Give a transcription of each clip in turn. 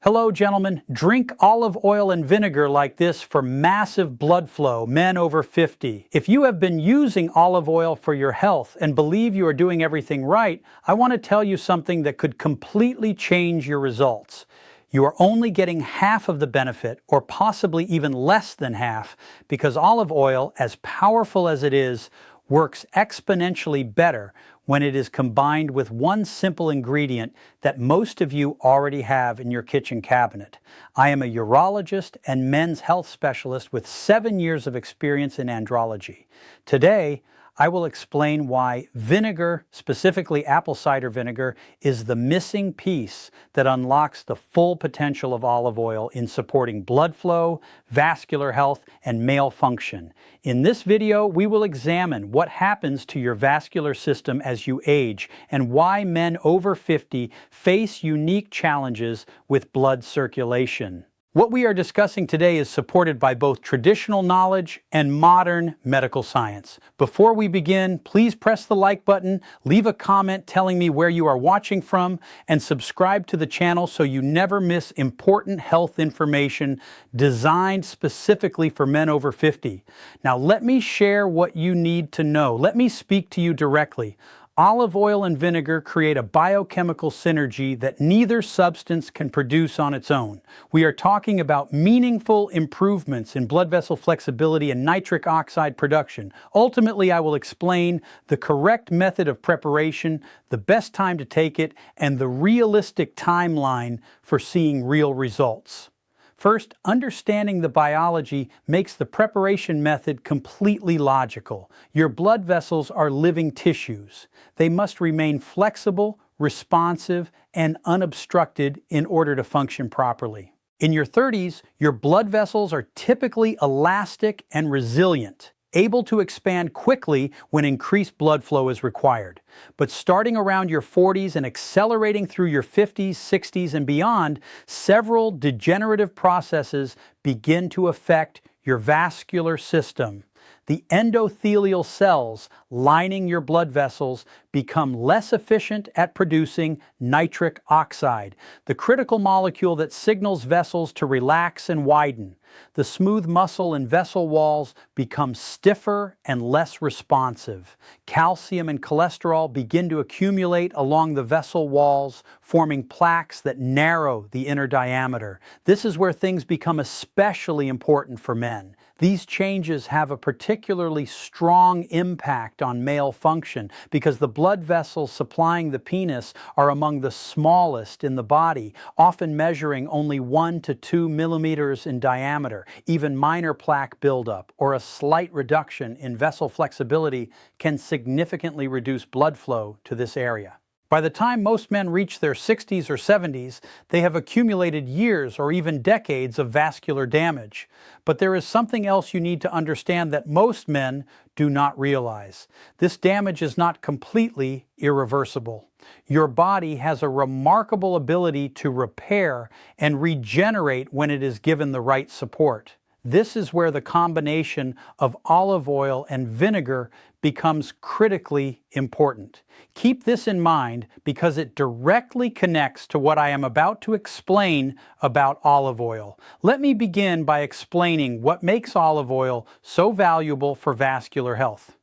Hello, gentlemen. Drink olive oil and vinegar like this for massive blood flow, men over 50. If you have been using olive oil for your health and believe you are doing everything right, I want to tell you something that could completely change your results. You are only getting half of the benefit, or possibly even less than half, because olive oil, as powerful as it is, works exponentially better when it is combined with one simple ingredient that most of you already have in your kitchen cabinet. I am a urologist and men's health specialist with 7 years of experience in andrology. Today, I will explain why vinegar, specifically apple cider vinegar, is the missing piece that unlocks the full potential of olive oil in supporting blood flow, vascular health, and male function. In this video, we will examine what happens to your vascular system as you age and why men over 50 face unique challenges with blood circulation. What we are discussing today is supported by both traditional knowledge and modern medical science. Before we begin, please press the like button, leave a comment telling me where you are watching from, and subscribe to the channel so you never miss important health information designed specifically for men over 50. Now let me share what you need to know. Let me speak to you directly. Olive oil and vinegar create a biochemical synergy that neither substance can produce on its own. We are talking about meaningful improvements in blood vessel flexibility and nitric oxide production. Ultimately, I will explain the correct method of preparation, the best time to take it, and the realistic timeline for seeing real results. First, understanding the biology makes the preparation method completely logical. Your blood vessels are living tissues. They must remain flexible, responsive, and unobstructed in order to function properly. In your 30s, your blood vessels are typically elastic and resilient, able to expand quickly when increased blood flow is required. But starting around your 40s and accelerating through your 50s, 60s, and beyond, several degenerative processes begin to affect your vascular system. The endothelial cells lining your blood vessels become less efficient at producing nitric oxide, the critical molecule that signals vessels to relax and widen. The smooth muscle and vessel walls become stiffer and less responsive. Calcium and cholesterol begin to accumulate along the vessel walls, forming plaques that narrow the inner diameter. This is where things become especially important for men. These changes have a particularly strong impact on male function because the blood vessels supplying the penis are among the smallest in the body, often measuring only 1 to 2 millimeters in diameter. Even minor plaque buildup or a slight reduction in vessel flexibility can significantly reduce blood flow to this area. By the time most men reach their 60s or 70s, they have accumulated years or even decades of vascular damage. But there is something else you need to understand that most men do not realize. This damage is not completely irreversible. Your body has a remarkable ability to repair and regenerate when it is given the right support. This is where the combination of olive oil and vinegar becomes critically important. Keep this in mind because it directly connects to what I am about to explain about olive oil. Let me begin by explaining what makes olive oil so valuable for vascular health.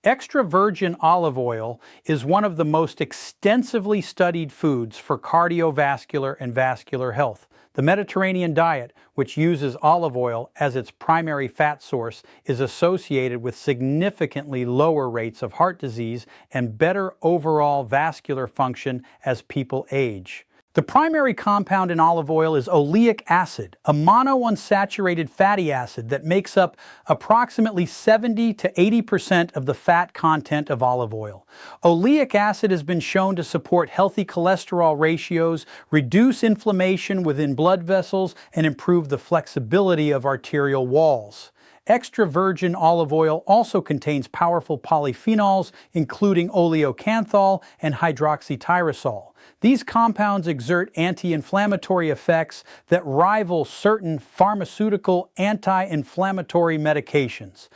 Extra virgin olive oil is one of the most extensively studied foods for cardiovascular and vascular health. The Mediterranean diet, which uses olive oil as its primary fat source, is associated with significantly lower rates of heart disease and better overall vascular function as people age. The primary compound in olive oil is oleic acid, a monounsaturated fatty acid that makes up approximately 70 to 80% of the fat content of olive oil. Oleic acid has been shown to support healthy cholesterol ratios, reduce inflammation within blood vessels, and improve the flexibility of arterial walls. Extra virgin olive oil also contains powerful polyphenols, including oleocanthal and hydroxytyrosol. These compounds exert anti-inflammatory effects that rival certain pharmaceutical anti-inflammatory medications.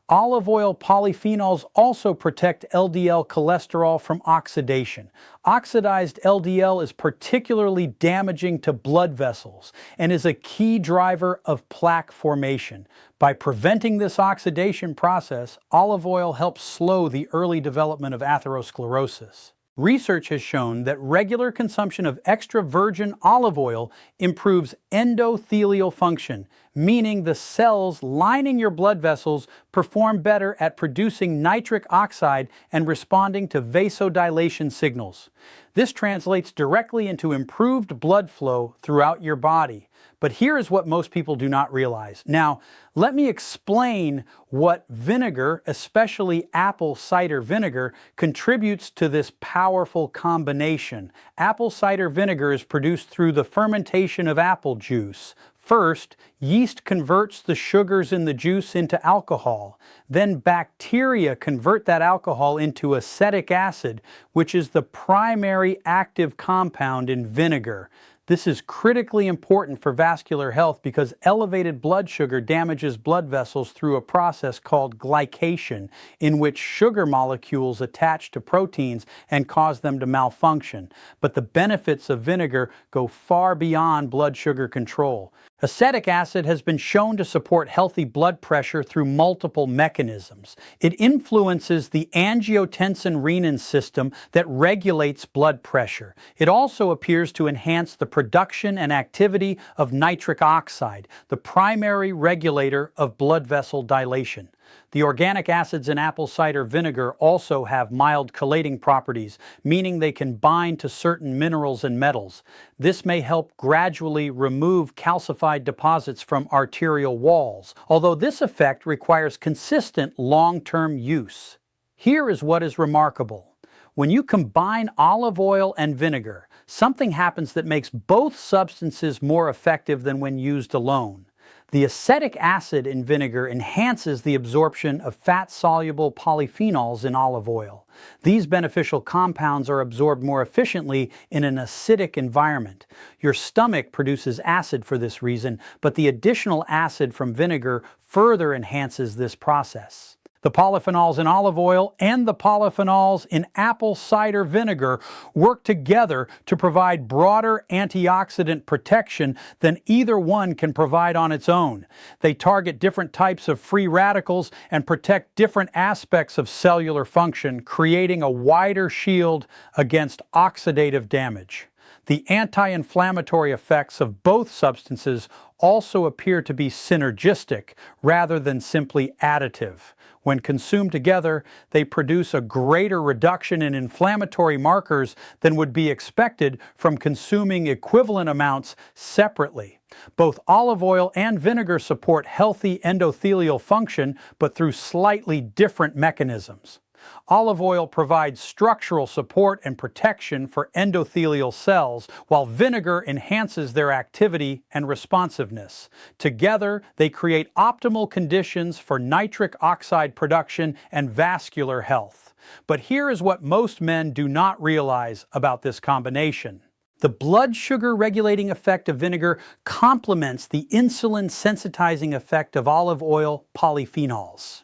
Olive oil polyphenols also protect LDL cholesterol from oxidation. Oxidized LDL is particularly damaging to blood vessels and is a key driver of plaque formation. By preventing this oxidation process, olive oil helps slow the early development of atherosclerosis. Research has shown that regular consumption of extra virgin olive oil improves endothelial function, meaning the cells lining your blood vessels perform better at producing nitric oxide and responding to vasodilation signals. This translates directly into improved blood flow throughout your body. But here is what most people do not realize. Now, let me explain what vinegar, especially apple cider vinegar, contributes to this powerful combination. Apple cider vinegar is produced through the fermentation of apple juice. First, yeast converts the sugars in the juice into alcohol. Then bacteria convert that alcohol into acetic acid, which is the primary active compound in vinegar. This is critically important for vascular health because elevated blood sugar damages blood vessels through a process called glycation, in which sugar molecules attach to proteins and cause them to malfunction. But the benefits of vinegar go far beyond blood sugar control. Acetic acid has been shown to support healthy blood pressure through multiple mechanisms. It influences the angiotensin-renin system that regulates blood pressure. It also appears to enhance the production and activity of nitric oxide, the primary regulator of blood vessel dilation. The organic acids in apple cider vinegar also have mild chelating properties, meaning they can bind to certain minerals and metals. This may help gradually remove calcified deposits from arterial walls, although this effect requires consistent long-term use. Here is what is remarkable. When you combine olive oil and vinegar, something happens that makes both substances more effective than when used alone. The acetic acid in vinegar enhances the absorption of fat-soluble polyphenols in olive oil. These beneficial compounds are absorbed more efficiently in an acidic environment. Your stomach produces acid for this reason, but the additional acid from vinegar further enhances this process. The polyphenols in olive oil and the polyphenols in apple cider vinegar work together to provide broader antioxidant protection than either one can provide on its own. They target different types of free radicals and protect different aspects of cellular function, creating a wider shield against oxidative damage. The anti-inflammatory effects of both substances also appear to be synergistic rather than simply additive. When consumed together, they produce a greater reduction in inflammatory markers than would be expected from consuming equivalent amounts separately. Both olive oil and vinegar support healthy endothelial function, but through slightly different mechanisms. Olive oil provides structural support and protection for endothelial cells, while vinegar enhances their activity and responsiveness. Together, they create optimal conditions for nitric oxide production and vascular health. But here is what most men do not realize about this combination. The blood sugar regulating effect of vinegar complements the insulin sensitizing effect of olive oil polyphenols.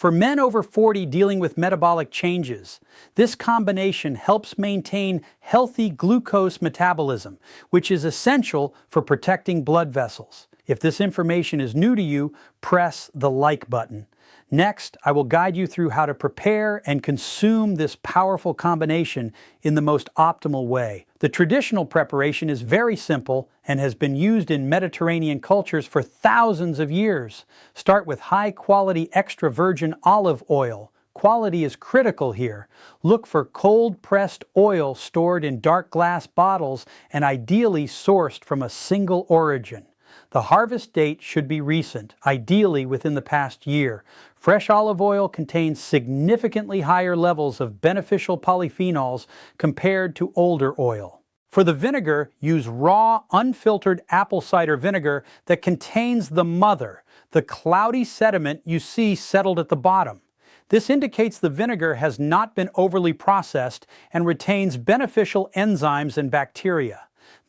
For men over 40 dealing with metabolic changes, this combination helps maintain healthy glucose metabolism, which is essential for protecting blood vessels. If this information is new to you, press the like button. Next, I will guide you through how to prepare and consume this powerful combination in the most optimal way. The traditional preparation is very simple and has been used in Mediterranean cultures for thousands of years. Start with high-quality extra virgin olive oil. Quality is critical here. Look for cold-pressed oil stored in dark glass bottles and ideally sourced from a single origin. The harvest date should be recent, ideally within the past year. Fresh olive oil contains significantly higher levels of beneficial polyphenols compared to older oil. For the vinegar, use raw, unfiltered apple cider vinegar that contains the mother, the cloudy sediment you see settled at the bottom. This indicates the vinegar has not been overly processed and retains beneficial enzymes and bacteria.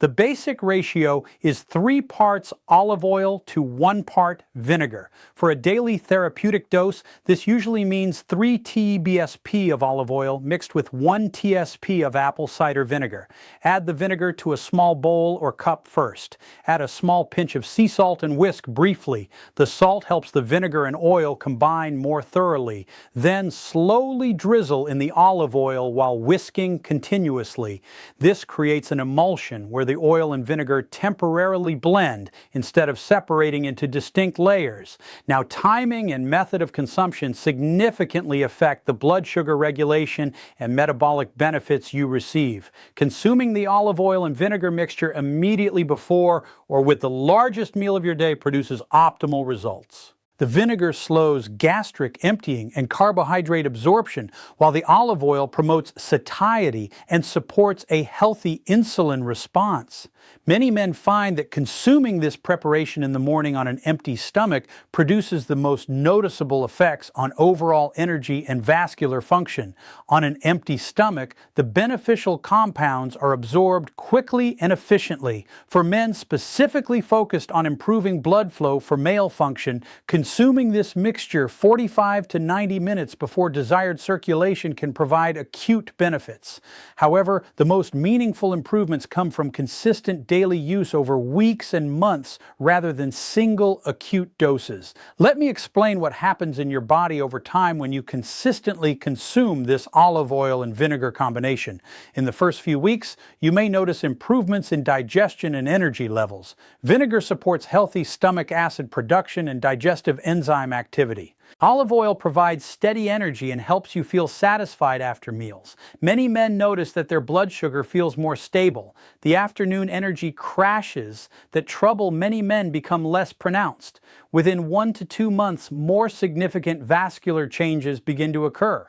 The basic ratio is 3 parts olive oil to 1 part vinegar. For a daily therapeutic dose, this usually means 3 TBSP of olive oil mixed with 1 TSP of apple cider vinegar. Add the vinegar to a small bowl or cup first. Add a small pinch of sea salt and whisk briefly. The salt helps the vinegar and oil combine more thoroughly. Then slowly drizzle in the olive oil while whisking continuously. This creates an emulsion where the oil and vinegar temporarily blend instead of separating into distinct layers. Now, timing and method of consumption significantly affect the blood sugar regulation and metabolic benefits you receive. Consuming the olive oil and vinegar mixture immediately before or with the largest meal of your day produces optimal results. The vinegar slows gastric emptying and carbohydrate absorption, while the olive oil promotes satiety and supports a healthy insulin response. Many men find that consuming this preparation in the morning on an empty stomach produces the most noticeable effects on overall energy and vascular function. On an empty stomach, the beneficial compounds are absorbed quickly and efficiently. For men specifically focused on improving blood flow for male function, consuming this mixture 45 to 90 minutes before desired circulation can provide acute benefits. However, the most meaningful improvements come from consistent daily use over weeks and months rather than single acute doses. Let me explain what happens in your body over time when you consistently consume this olive oil and vinegar combination. In the first few weeks, you may notice improvements in digestion and energy levels. Vinegar supports healthy stomach acid production and digestive enzyme activity. Olive oil provides steady energy and helps you feel satisfied after meals. Many men notice that their blood sugar feels more stable. The afternoon energy crashes that trouble many men become less pronounced. Within 1 to 2 months, more significant vascular changes begin to occur.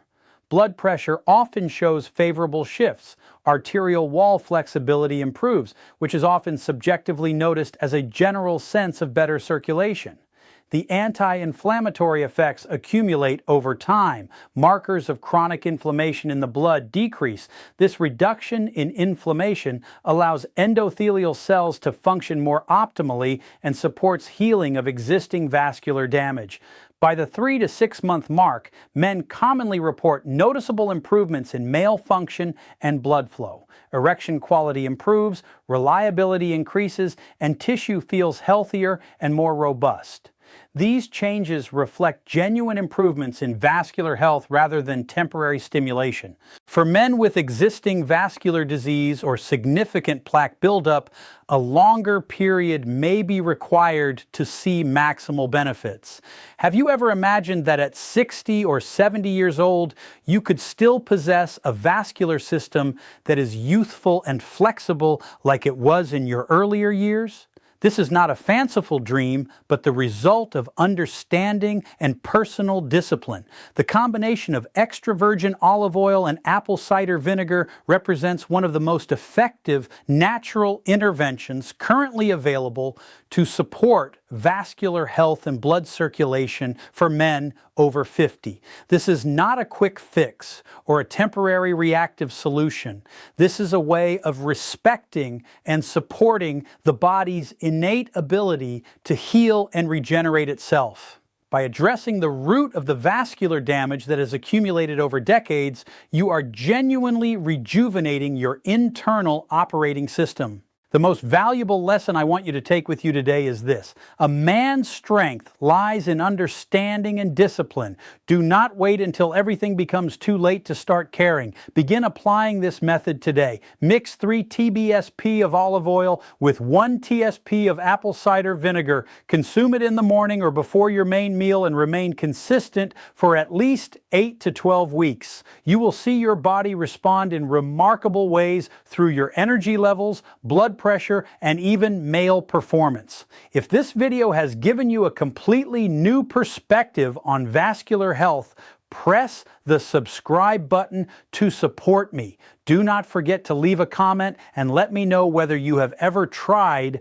Blood pressure often shows favorable shifts. Arterial wall flexibility improves, which is often subjectively noticed as a general sense of better circulation. The anti-inflammatory effects accumulate over time. Markers of chronic inflammation in the blood decrease. This reduction in inflammation allows endothelial cells to function more optimally and supports healing of existing vascular damage. By the 3 to 6 month mark, men commonly report noticeable improvements in male function and blood flow. Erection quality improves, reliability increases, and tissue feels healthier and more robust. These changes reflect genuine improvements in vascular health rather than temporary stimulation. For men with existing vascular disease or significant plaque buildup, a longer period may be required to see maximal benefits. Have you ever imagined that at 60 or 70 years old, you could still possess a vascular system that is youthful and flexible like it was in your earlier years? This is not a fanciful dream, but the result of understanding and personal discipline. The combination of extra virgin olive oil and apple cider vinegar represents one of the most effective natural interventions currently available to support vascular health and blood circulation for men over 50. This is not a quick fix or a temporary reactive solution. This is a way of respecting and supporting the body's innate ability to heal and regenerate itself. By addressing the root of the vascular damage that has accumulated over decades, you are genuinely rejuvenating your internal operating system. The most valuable lesson I want you to take with you today is this: a man's strength lies in understanding and discipline. Do not wait until everything becomes too late to start caring. Begin applying this method today. Mix 3 TBSP of olive oil with 1 TSP of apple cider vinegar. Consume it in the morning or before your main meal and remain consistent for at least 8 to 12 weeks. You will see your body respond in remarkable ways through your energy levels, blood pressure, and even male performance. If this video has given you a completely new perspective on vascular health, press the subscribe button to support me. Do not forget to leave a comment and let me know whether you have ever tried